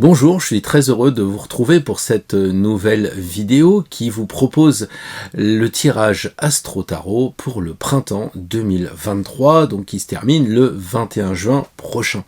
Bonjour, je suis très heureux de vous retrouver pour cette nouvelle vidéo qui vous propose le tirage Astro Tarot pour le printemps 2023, donc qui se termine le 21 juin prochain.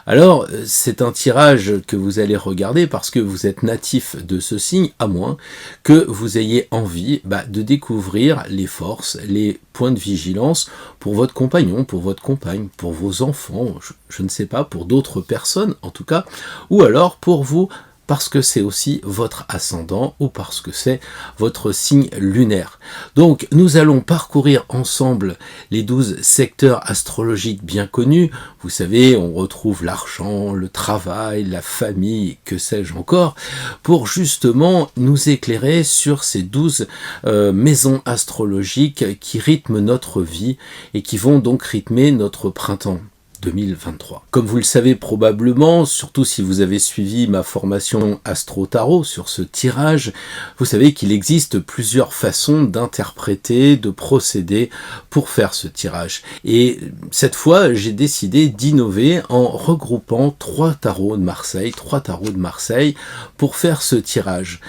Alors, c'est un tirage que vous allez regarder parce que vous êtes natif de ce signe, à moins que vous ayez envie de découvrir les forces, les points de vigilance pour votre compagnon, pour votre compagne, pour vos enfants, je ne sais pas, pour d'autres personnes en tout cas, ou alors pour vous parce que c'est aussi votre ascendant ou parce que c'est votre signe lunaire. Donc nous allons parcourir ensemble les 12 secteurs astrologiques bien connus. Vous savez, on retrouve l'argent, le travail, la famille, que sais-je encore, pour justement nous éclairer sur ces 12 maisons astrologiques qui rythment notre vie et qui vont donc rythmer notre printemps 2023. Comme vous le savez probablement, surtout si vous avez suivi ma formation Astro Tarot sur ce tirage, vous savez qu'il existe plusieurs façons d'interpréter, de procéder pour faire ce tirage. Et cette fois, j'ai décidé d'innover en regroupant trois tarots de Marseille pour faire ce tirage.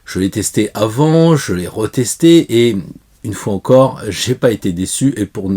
Je l'ai testé avant, je l'ai retesté et une fois encore, j'ai pas été déçu et pour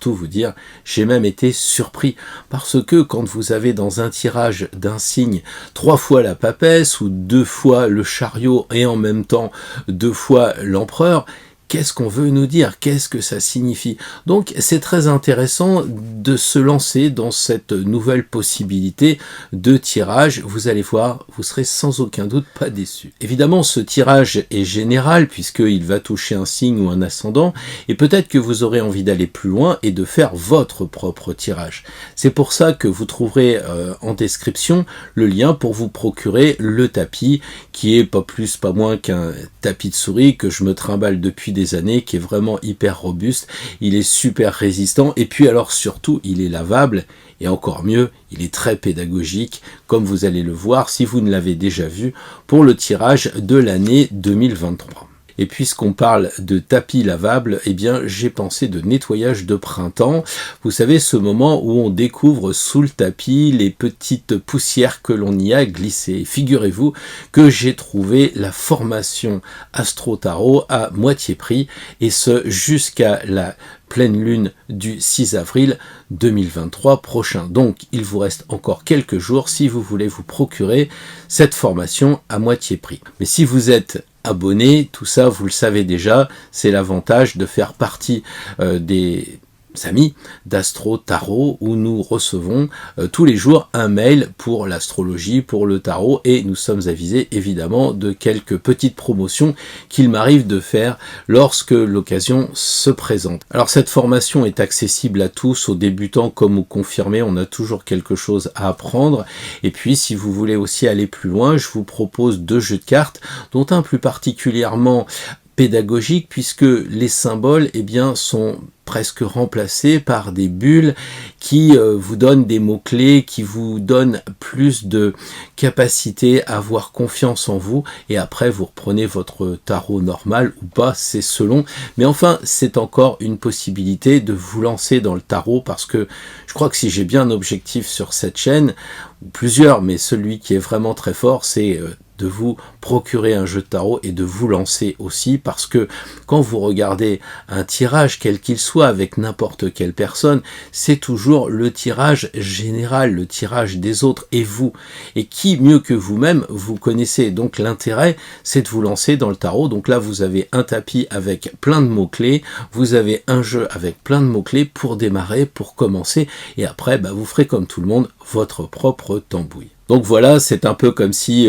tout vous dire, j'ai même été surpris parce que quand vous avez dans un tirage d'un signe 3 fois la papesse ou 2 fois le chariot et en même temps 2 fois l'empereur, qu'est-ce qu'on veut nous dire? Qu'est-ce que ça signifie? Donc c'est très intéressant de se lancer dans cette nouvelle possibilité de tirage. Vous allez voir, vous serez sans aucun doute pas déçus. Évidemment, ce tirage est général puisqu'il va toucher un signe ou un ascendant et peut-être que vous aurez envie d'aller plus loin et de faire votre propre tirage. C'est pour ça que vous trouverez en description le lien pour vous procurer le tapis qui est pas plus pas moins qu'un tapis de souris que je me trimballe depuis des années, qui est vraiment hyper robuste, il est super résistant et puis alors surtout il est lavable et encore mieux, il est très pédagogique comme vous allez le voir si vous ne l'avez déjà vu pour le tirage de l'année 2023. Et puisqu'on parle de tapis lavable, eh bien j'ai pensé de nettoyage de printemps. Vous savez, ce moment où on découvre sous le tapis les petites poussières que l'on y a glissées. Figurez-vous que j'ai trouvé la formation Astro Tarot à moitié prix, et ce jusqu'à la pleine lune du 6 avril 2023 prochain. Donc il vous reste encore quelques jours si vous voulez vous procurer cette formation à moitié prix. Mais si vous êtes abonné, tout ça vous le savez déjà, c'est l'avantage de faire partie des amis d'Astro Tarot où nous recevons tous les jours un mail pour l'astrologie, pour le tarot et nous sommes avisés évidemment de quelques petites promotions qu'il m'arrive de faire lorsque l'occasion se présente. Alors cette formation est accessible à tous, aux débutants comme aux confirmés, on a toujours quelque chose à apprendre et puis si vous voulez aussi aller plus loin, je vous propose 2 jeux de cartes dont un plus particulièrement pédagogique puisque les symboles sont presque remplacés par des bulles qui vous donnent des mots-clés, qui vous donnent plus de capacité à avoir confiance en vous et après vous reprenez votre tarot normal ou pas, c'est selon, mais enfin c'est encore une possibilité de vous lancer dans le tarot parce que je crois que si j'ai bien un objectif sur cette chaîne, ou plusieurs, mais celui qui est vraiment très fort, c'est de vous procurer un jeu de tarot et de vous lancer aussi parce que quand vous regardez un tirage quel qu'il soit avec n'importe quelle personne, c'est toujours le tirage général, le tirage des autres et vous. Et qui mieux que vous-même vous connaissez. Donc l'intérêt c'est de vous lancer dans le tarot. Donc là vous avez un tapis avec plein de mots-clés, vous avez un jeu avec plein de mots-clés pour démarrer, pour commencer et après vous ferez comme tout le monde votre propre tambouille. Donc voilà, c'est un peu comme si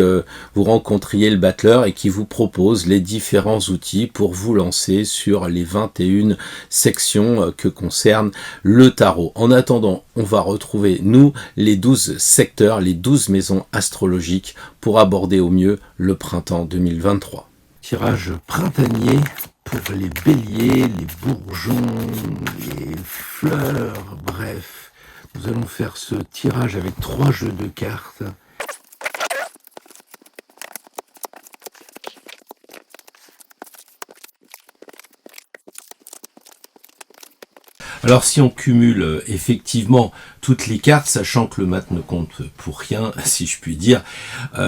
vous rencontriez le battleur et qui vous propose les différents outils pour vous lancer sur les 21 sections que concerne le tarot. En attendant, on va retrouver, nous, les 12 secteurs, les 12 maisons astrologiques pour aborder au mieux le printemps 2023. Tirage printanier pour les béliers, les bourgeons, les fleurs, bref. Nous allons faire ce tirage avec 3 jeux de cartes. Alors si on cumule effectivement toutes les cartes, sachant que le mat ne compte pour rien, si je puis dire,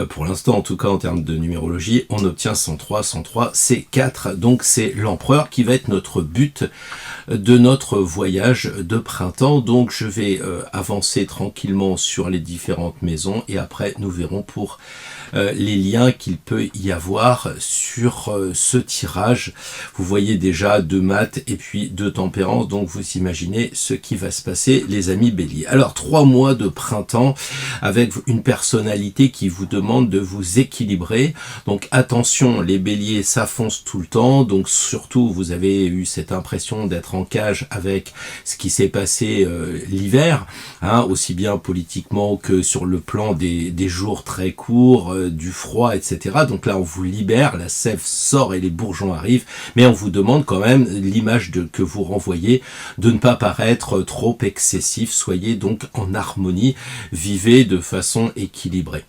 pour l'instant en tout cas en termes de numérologie, on obtient 103, 103 c'est 4, donc c'est l'empereur qui va être notre but de notre voyage de printemps. Donc je vais avancer tranquillement sur les différentes maisons et après nous verrons pour les liens qu'il peut y avoir sur ce tirage. Vous voyez déjà 2 maths et puis 2 tempérances, donc vous imaginez ce qui va se passer, les amis béliers. Alors 3 mois de printemps avec une personnalité qui vous demande de vous équilibrer, donc attention, les béliers ça fonce tout le temps, donc surtout vous avez eu cette impression d'être en cage avec ce qui s'est passé l'hiver, hein, aussi bien politiquement que sur le plan des jours très courts, du froid, etc. Donc là, on vous libère, la sève sort et les bourgeons arrivent, mais on vous demande quand même l'image que vous renvoyez de ne pas paraître trop excessif. Soyez donc en harmonie, vivez de façon équilibrée.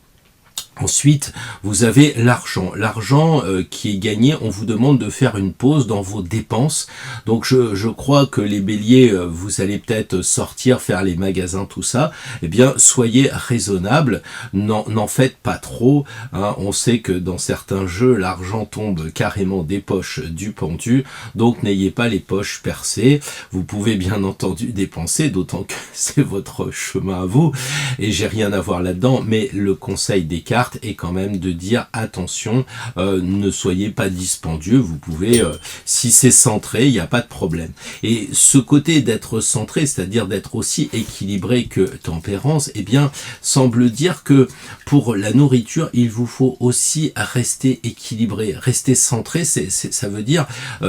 Ensuite, vous avez l'argent. L'argent qui est gagné, on vous demande de faire une pause dans vos dépenses. Donc je crois que les béliers, vous allez peut-être sortir, faire les magasins, tout ça. Eh bien, soyez raisonnables, n'en faites pas trop. Hein. On sait que dans certains jeux, l'argent tombe carrément des poches du pendu. Donc n'ayez pas les poches percées. Vous pouvez bien entendu dépenser, d'autant que c'est votre chemin à vous. Et j'ai rien à voir là-dedans, mais le conseil des cartes est quand même de dire attention, ne soyez pas dispendieux, vous pouvez, si c'est centré, il n'y a pas de problème. Et ce côté d'être centré, c'est-à-dire d'être aussi équilibré que tempérance, eh bien, semble dire que pour la nourriture, il vous faut aussi rester équilibré, rester centré, ça veut dire,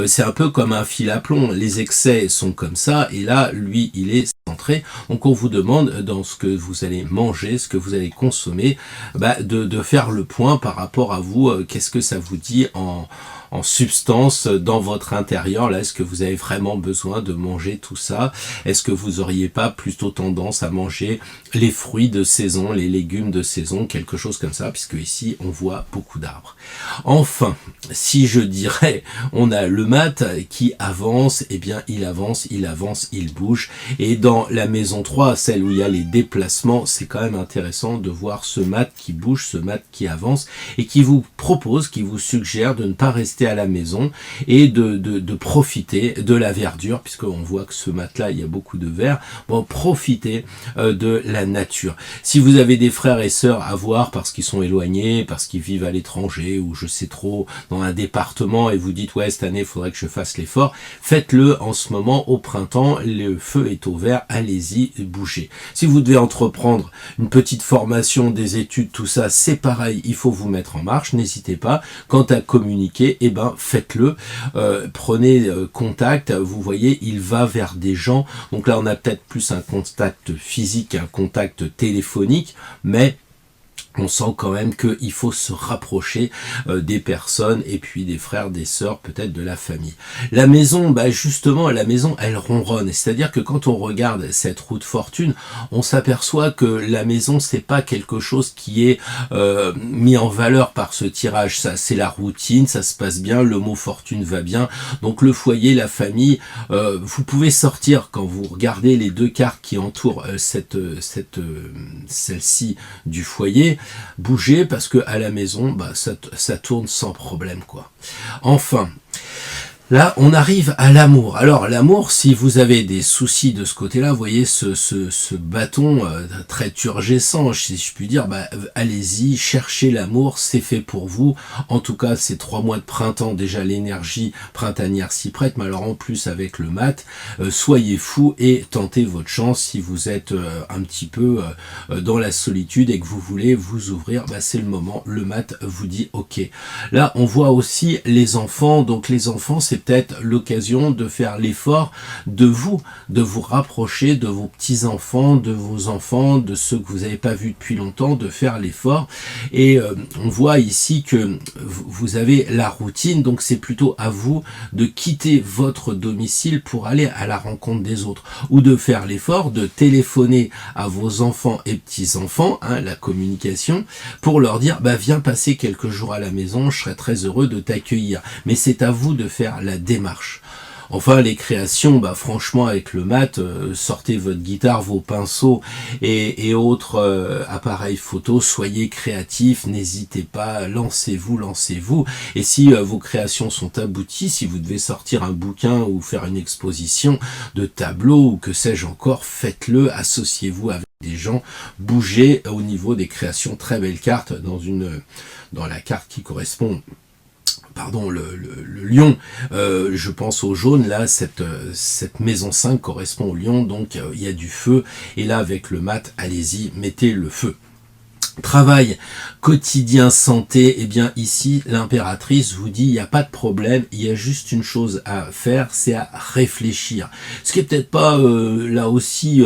c'est un peu comme un fil à plomb, les excès sont comme ça, et là, lui, il est centré, donc on vous demande dans ce que vous allez manger, ce que vous allez consommer, de faire le point par rapport à vous, qu'est-ce que ça vous dit en substance dans votre intérieur, là, est-ce que vous avez vraiment besoin de manger tout ça? Est-ce que vous auriez pas plutôt tendance à manger les fruits de saison, les légumes de saison, quelque chose comme ça, puisque ici, on voit beaucoup d'arbres. Enfin, si je dirais, on a le mat qui avance, eh bien, il avance, il bouge, et dans la maison 3, celle où il y a les déplacements, c'est quand même intéressant de voir ce mat qui bouge, ce mat qui avance, et qui vous propose, qui vous suggère de ne pas rester à la maison et de profiter de la verdure, puisqu'on voit que ce mat-là, il y a beaucoup de vert. Bon, profitez de la nature. Si vous avez des frères et sœurs à voir parce qu'ils sont éloignés, parce qu'ils vivent à l'étranger, ou je sais trop, dans un département, et vous dites, ouais, cette année, il faudrait que je fasse l'effort, faites-le en ce moment, au printemps, le feu est au vert, allez-y, bougez. Si vous devez entreprendre une petite formation, des études, tout ça, c'est pareil, il faut vous mettre en marche, n'hésitez pas. Quant à communiquer, eh ben faites-le, prenez contact, vous voyez, il va vers des gens, donc là on a peut-être plus un contact physique, un contact téléphonique, mais on sent quand même qu'il faut se rapprocher des personnes et puis des frères, des sœurs, peut-être de la famille. La maison, justement, la maison, elle ronronne. C'est-à-dire que quand on regarde cette roue de fortune, on s'aperçoit que la maison, c'est pas quelque chose qui est mis en valeur par ce tirage. Ça, c'est la routine, ça se passe bien, le mot fortune va bien. Donc le foyer, la famille, vous pouvez sortir quand vous regardez les 2 cartes qui entourent celle-ci du foyer. Bouger parce que à la maison, ça tourne sans problème, quoi. Enfin, là, on arrive à l'amour. Alors, l'amour, si vous avez des soucis de ce côté-là, vous voyez ce bâton très turgescent, si je puis dire, allez-y, cherchez l'amour, c'est fait pour vous. En tout cas, ces 3 mois de printemps, déjà l'énergie printanière s'y prête, mais alors en plus avec le mat, soyez fous et tentez votre chance si vous êtes un petit peu dans la solitude et que vous voulez vous ouvrir, c'est le moment, le mat vous dit ok. Là, on voit aussi les enfants, donc les enfants, c'est peut-être l'occasion de faire l'effort de vous rapprocher de vos petits-enfants, de vos enfants, de ceux que vous n'avez pas vus depuis longtemps, de faire l'effort. Et on voit ici que vous avez la routine, donc c'est plutôt à vous de quitter votre domicile pour aller à la rencontre des autres, ou de faire l'effort de téléphoner à vos enfants et petits-enfants, la communication, pour leur dire, viens passer quelques jours à la maison, je serai très heureux de t'accueillir. Mais c'est à vous de faire la démarche. Enfin, les créations, bah franchement, avec le mat, sortez votre guitare, vos pinceaux et autres appareils photo, soyez créatifs, n'hésitez pas, lancez-vous, lancez-vous. Et si vos créations sont abouties, si vous devez sortir un bouquin ou faire une exposition de tableaux ou que sais-je encore, faites-le, associez-vous avec des gens, bougez au niveau des créations. Très belle carte dans la carte qui correspond, pardon, le lion, je pense au jaune, là, cette maison 5 correspond au lion, donc il y a du feu, et là, avec le mat, allez-y, mettez le feu. Travail, quotidien, santé, eh bien ici l'impératrice vous dit il n'y a pas de problème, il y a juste une chose à faire, c'est à réfléchir. Ce qui est peut-être pas là aussi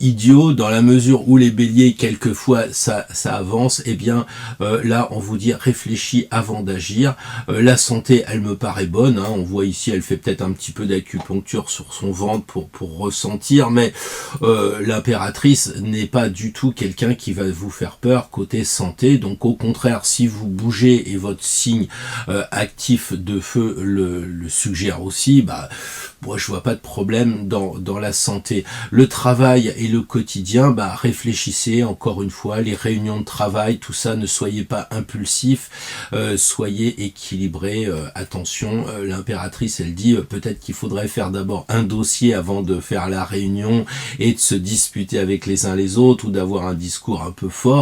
idiot, dans la mesure où les béliers quelquefois ça avance, eh bien là on vous dit réfléchis avant d'agir. La santé elle me paraît bonne, hein, on voit ici elle fait peut-être un petit peu d'acupuncture sur son ventre pour ressentir, mais l'impératrice n'est pas du tout quelqu'un qui va vous faire peur côté santé, donc au contraire si vous bougez et votre signe actif de feu le suggère aussi, bah moi je vois pas de problème dans la santé. Le travail et le quotidien, bah réfléchissez encore une fois, les réunions de travail, tout ça, ne soyez pas impulsifs, soyez équilibrés, attention, l'impératrice elle dit peut-être qu'il faudrait faire d'abord un dossier avant de faire la réunion et de se disputer avec les uns les autres ou d'avoir un discours un peu fort.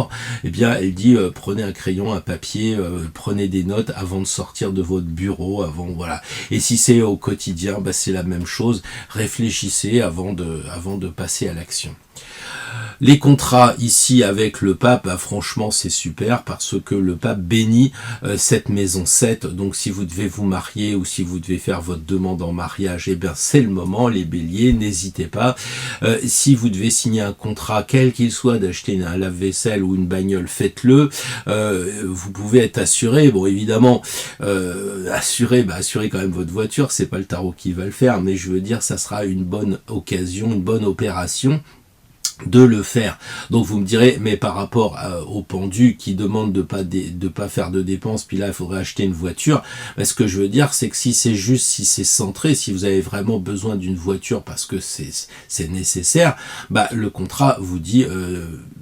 Eh bien elle dit prenez un crayon, un papier, prenez des notes avant de sortir de votre bureau, avant voilà. Et si c'est au quotidien, bah c'est la même chose, réfléchissez avant de passer à l'action. Les contrats ici avec le pape, bah, franchement c'est super parce que le pape bénit cette maison 7, donc si vous devez vous marier ou si vous devez faire votre demande en mariage, eh bien c'est le moment, les béliers, n'hésitez pas. Si vous devez signer un contrat, quel qu'il soit, d'acheter un lave-vaisselle ou une bagnole, faites-le, vous pouvez être assuré, bon évidemment, assurez quand même votre voiture, c'est pas le tarot qui va le faire, mais je veux dire ça sera une bonne occasion, une bonne opération de le faire. Donc vous me direz, mais par rapport au pendu qui demande de pas faire de dépenses, puis là il faudrait acheter une voiture, ben, ce que je veux dire c'est que si c'est juste, si c'est centré, si vous avez vraiment besoin d'une voiture parce que c'est nécessaire, bah le contrat vous dit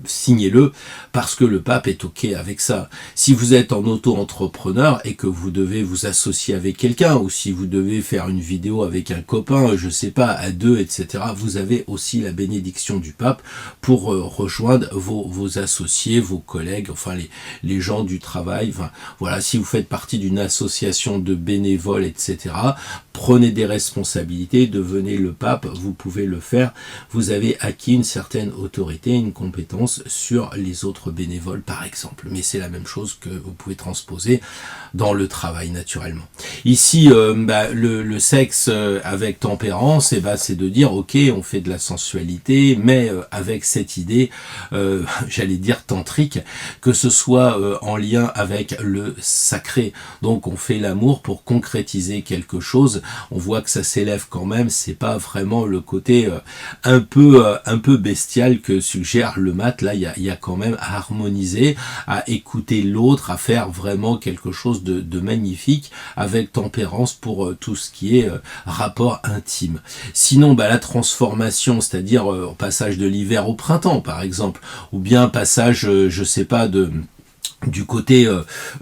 signez-le parce que le pape est ok avec ça. Si vous êtes en auto-entrepreneur et que vous devez vous associer avec quelqu'un, ou si vous devez faire une vidéo avec un copain, je sais pas, à deux, etc., vous avez aussi la bénédiction du pape pour rejoindre vos associés, vos collègues, enfin les gens du travail. Enfin, voilà, si vous faites partie d'une association de bénévoles, etc., prenez des responsabilités, devenez le pape, vous pouvez le faire. Vous avez acquis une certaine autorité, une compétence sur les autres bénévoles, par exemple. Mais c'est la même chose que vous pouvez transposer dans le travail, naturellement. Ici, le sexe avec tempérance, c'est de dire, ok, on fait de la sensualité, mais avec cette idée, j'allais dire tantrique, que ce soit en lien avec le sacré. Donc on fait l'amour pour concrétiser quelque chose. On voit que ça s'élève quand même, c'est pas vraiment le côté un peu bestial que suggère le mat. Là, il y a quand même à harmoniser, à écouter l'autre, à faire vraiment quelque chose de magnifique avec tempérance pour tout ce qui est rapport intime. Sinon, la transformation, c'est-à-dire passage de l'hiver au printemps, par exemple, ou bien passage, je sais pas, du côté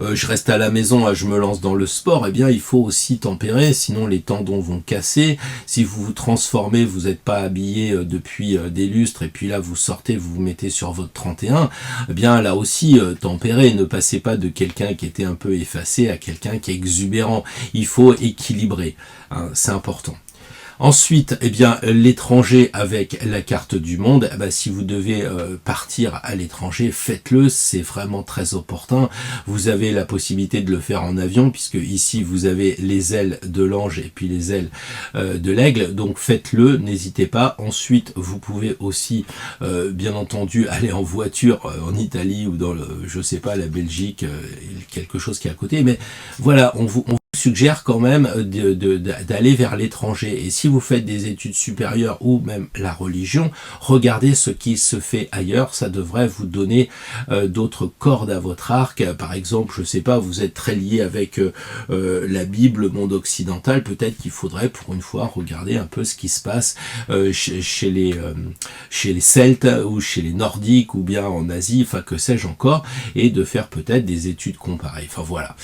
je reste à la maison, je me lance dans le sport, eh bien il faut aussi tempérer, sinon les tendons vont casser. Si vous vous transformez, vous n'êtes pas habillé depuis des lustres, et puis là vous sortez, vous vous mettez sur votre 31, eh bien là aussi tempérer, ne passez pas de quelqu'un qui était un peu effacé à quelqu'un qui est exubérant. Il faut équilibrer, hein, c'est important. Ensuite, l'étranger avec la carte du monde, si vous devez partir à l'étranger, faites-le, c'est vraiment très opportun. Vous avez la possibilité de le faire en avion, puisque ici vous avez les ailes de l'ange et puis les ailes de l'aigle, donc faites-le, n'hésitez pas. Ensuite, vous pouvez aussi, bien entendu, aller en voiture en Italie ou dans la Belgique, quelque chose qui est à côté, mais voilà, on vous suggère quand même d'aller vers l'étranger. Et si vous faites des études supérieures ou même la religion, regardez ce qui se fait ailleurs. Ça devrait vous donner d'autres cordes à votre arc. Par exemple, je sais pas, vous êtes très lié avec la Bible, le monde occidental. Peut-être qu'il faudrait pour une fois regarder un peu ce qui se passe chez les Celtes ou chez les Nordiques ou bien en Asie, enfin que sais-je encore, et de faire peut-être des études comparées. Enfin voilà.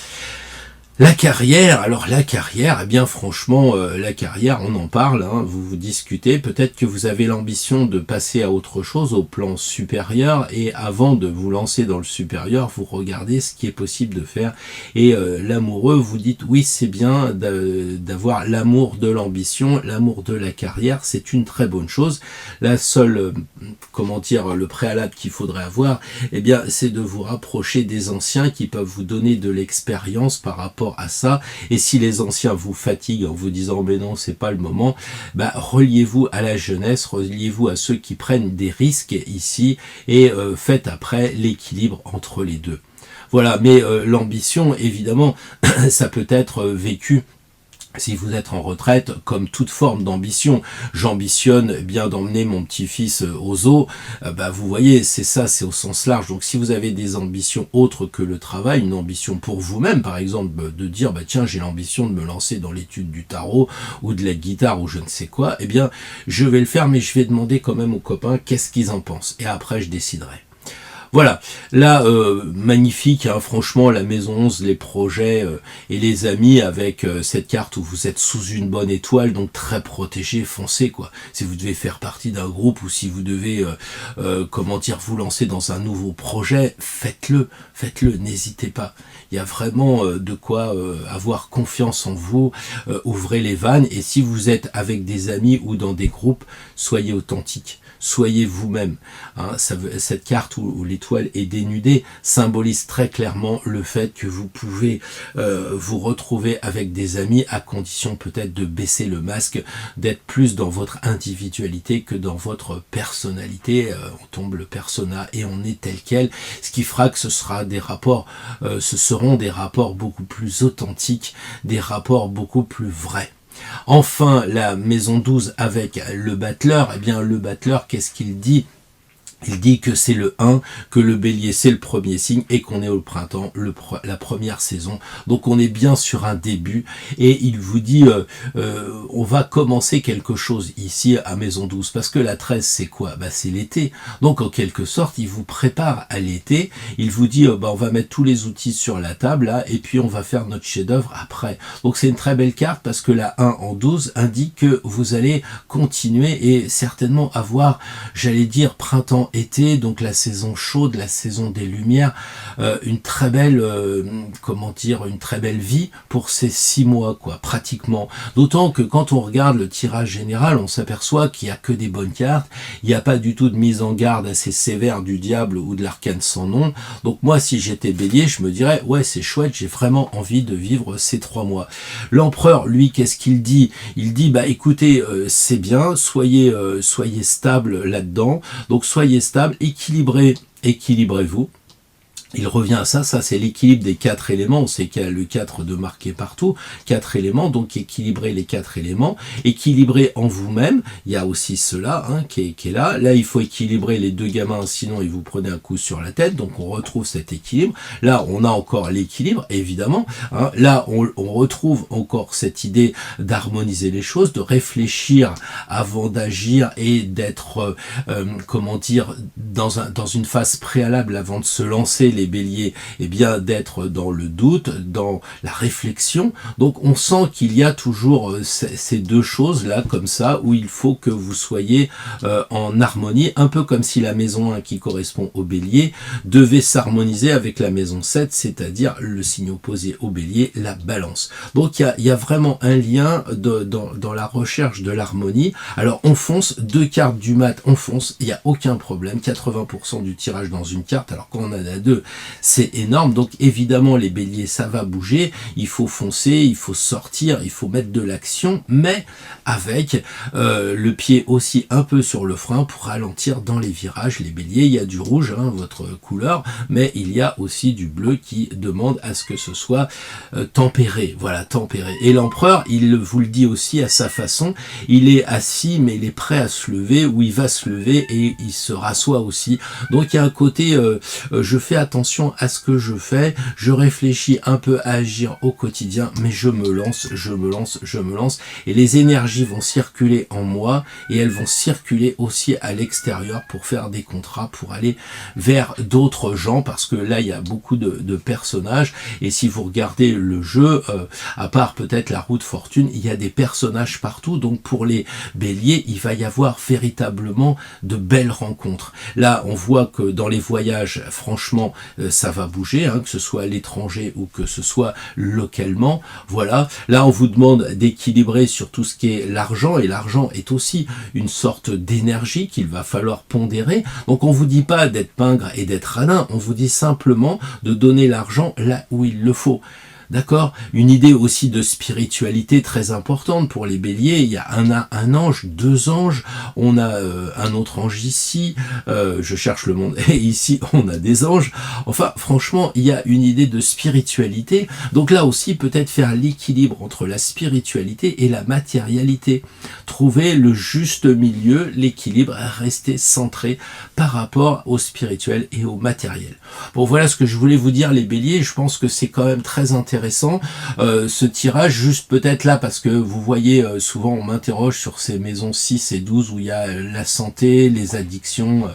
La carrière, alors la carrière, eh bien franchement, la carrière, on en parle, hein, vous discutez, peut-être que vous avez l'ambition de passer à autre chose, au plan supérieur, et avant de vous lancer dans le supérieur, vous regardez ce qui est possible de faire, et l'amoureux, vous dites, oui, c'est bien d'avoir l'amour de l'ambition, l'amour de la carrière, c'est une très bonne chose. La seule, comment dire, le préalable qu'il faudrait avoir, eh bien, c'est de vous rapprocher des anciens qui peuvent vous donner de l'expérience par rapport à ça, et si les anciens vous fatiguent en vous disant mais non c'est pas le moment, bah reliez-vous à la jeunesse, reliez-vous à ceux qui prennent des risques ici, et faites après l'équilibre entre les deux. Voilà, mais l'ambition évidemment ça peut être vécu. Si vous êtes en retraite, comme toute forme d'ambition, j'ambitionne bien d'emmener mon petit-fils au zoo, bah vous voyez, c'est ça, c'est au sens large. Donc si vous avez des ambitions autres que le travail, une ambition pour vous-même, par exemple, de dire, bah tiens, j'ai l'ambition de me lancer dans l'étude du tarot, ou de la guitare, ou je ne sais quoi, eh bien, je vais le faire, mais je vais demander quand même aux copains qu'est-ce qu'ils en pensent. Et après, je déciderai. Voilà, là, magnifique, hein, franchement, la maison 11, les projets et les amis avec cette carte où vous êtes sous une bonne étoile, donc très protégé, foncez, quoi. Si vous devez faire partie d'un groupe ou si vous devez, comment dire, vous lancer dans un nouveau projet, faites-le, n'hésitez pas. Il y a vraiment de quoi avoir confiance en vous, ouvrez les vannes, et si vous êtes avec des amis ou dans des groupes, soyez authentiques. Soyez vous-même. Hein, cette carte où l'étoile est dénudée symbolise très clairement le fait que vous pouvez vous retrouver avec des amis à condition peut-être de baisser le masque, d'être plus dans votre individualité que dans votre personnalité. On tombe le persona et on est tel quel, ce qui fera que ce seront des rapports beaucoup plus authentiques, des rapports beaucoup plus vrais. Enfin, la maison 12 avec le battleur, eh bien le battleur, qu'est-ce qu'il dit ? Il dit que c'est le 1, que le bélier c'est le premier signe et qu'on est au printemps, la première saison. Donc on est bien sur un début et il vous dit on va commencer quelque chose ici à maison 12 parce que la 13 c'est quoi ? Bah c'est l'été. Donc en quelque sorte il vous prépare à l'été. Il vous dit on va mettre tous les outils sur la table là et puis on va faire notre chef-d'œuvre après. Donc c'est une très belle carte parce que la 1 en 12 indique que vous allez continuer et certainement avoir, j'allais dire, printemps-été, donc la saison chaude, la saison des lumières, une très belle, une très belle vie pour ces 6 mois, quoi, pratiquement. D'autant que quand on regarde le tirage général, on s'aperçoit qu'il n'y a que des bonnes cartes, il n'y a pas du tout de mise en garde assez sévère du diable ou de l'arcane sans nom. Donc moi, si j'étais bélier, je me dirais, ouais, c'est chouette, j'ai vraiment envie de vivre ces 3 mois. L'empereur, lui, qu'est-ce qu'il dit ? Il dit, bah écoutez, c'est bien, soyez stable là-dedans, donc soyez stable, équilibrez-vous. Il revient à ça c'est l'équilibre des 4 éléments, on sait qu'il y a le 4 de marqué partout, 4 éléments, donc équilibrer les 4 éléments, équilibrer en vous-même, il y a aussi cela qui est là, il faut équilibrer les 2 gamins, sinon ils vous prenez un coup sur la tête, donc on retrouve cet équilibre, là on a encore l'équilibre, évidemment, là on retrouve encore cette idée d'harmoniser les choses, de réfléchir avant d'agir et d'être, dans une phase préalable avant de se lancer, les béliers, bien d'être dans le doute, dans la réflexion. Donc on sent qu'il y a toujours ces 2 choses là comme ça où il faut que vous soyez en harmonie, un peu comme si la maison 1 qui correspond au bélier devait s'harmoniser avec la maison 7, c'est-à-dire le signe opposé au bélier, la balance. Donc il y a vraiment un lien dans la recherche de l'harmonie. Alors on fonce, 2 cartes du mat, on fonce, il n'y a aucun problème, 80% du tirage dans une carte, alors quand on en a 2, c'est énorme. Donc évidemment les béliers, ça va bouger, il faut foncer, il faut sortir, il faut mettre de l'action, mais avec le pied aussi un peu sur le frein pour ralentir dans les virages. Les béliers, il y a du rouge, hein, votre couleur, mais il y a aussi du bleu qui demande à ce que ce soit tempéré, voilà, tempéré. Et l'empereur, il vous le dit aussi à sa façon, il est assis, mais il est prêt à se lever, ou il va se lever et il se rassoit aussi. Donc il y a un côté, je fais attention à ce que je fais, je réfléchis un peu à agir au quotidien, mais je me lance, je me lance, je me lance, et les énergies vont circuler en moi, et elles vont circuler aussi à l'extérieur pour faire des contrats, pour aller vers d'autres gens, parce que là il y a beaucoup de personnages, et si vous regardez le jeu, à part peut-être la roue de fortune, il y a des personnages partout, donc pour les béliers, il va y avoir véritablement de belles rencontres. Là, on voit que dans les voyages, franchement, ça va bouger, hein, que ce soit à l'étranger ou que ce soit localement. Voilà. Là, on vous demande d'équilibrer sur tout ce qui est l'argent, et l'argent est aussi une sorte d'énergie qu'il va falloir pondérer. Donc, on vous dit pas d'être pingre et d'être radin, on vous dit simplement de donner l'argent là où il le faut. D'accord? Une idée aussi de spiritualité très importante pour les béliers. Il y a un ange, 2 anges, on a un autre ange ici, je cherche le monde, et ici on a des anges. Enfin, franchement, il y a une idée de spiritualité. Donc là aussi, peut-être faire l'équilibre entre la spiritualité et la matérialité. Trouver le juste milieu, l'équilibre, rester centré par rapport au spirituel et au matériel. Bon, voilà ce que je voulais vous dire, les béliers. Je pense que c'est quand même très intéressant ce tirage, juste peut-être là parce que vous voyez souvent on m'interroge sur ces maisons 6 et 12 où il y a la santé, les addictions,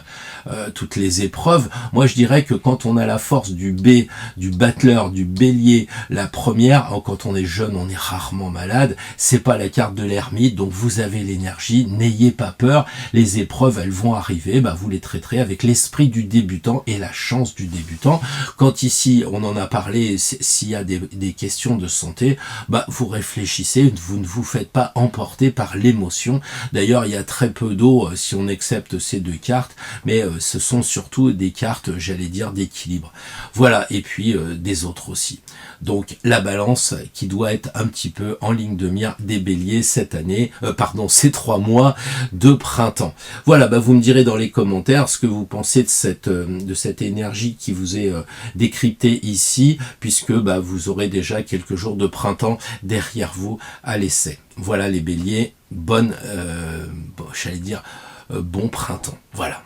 toutes les épreuves. Moi je dirais que quand on a la force du B, du battleur, du bélier, la première, quand on est jeune on est rarement malade, c'est pas la carte de l'ermite, donc vous avez l'énergie, n'ayez pas peur, les épreuves elles vont arriver, bah, vous les traiterez avec l'esprit du débutant et la chance du débutant. Quand ici on en a parlé, s'il y a des questions de santé, bah vous réfléchissez, vous ne vous faites pas emporter par l'émotion. D'ailleurs, il y a très peu d'eau si on accepte ces 2 cartes, mais ce sont surtout des cartes, j'allais dire, d'équilibre. Voilà, et puis des autres aussi. Donc la balance qui doit être un petit peu en ligne de mire des béliers cette année, ces 3 mois de printemps. Voilà, bah vous me direz dans les commentaires ce que vous pensez de cette énergie qui vous est décryptée ici, puisque bah, vous aurez déjà quelques jours de printemps derrière vous à l'essai. Voilà les béliers, bon printemps. Voilà.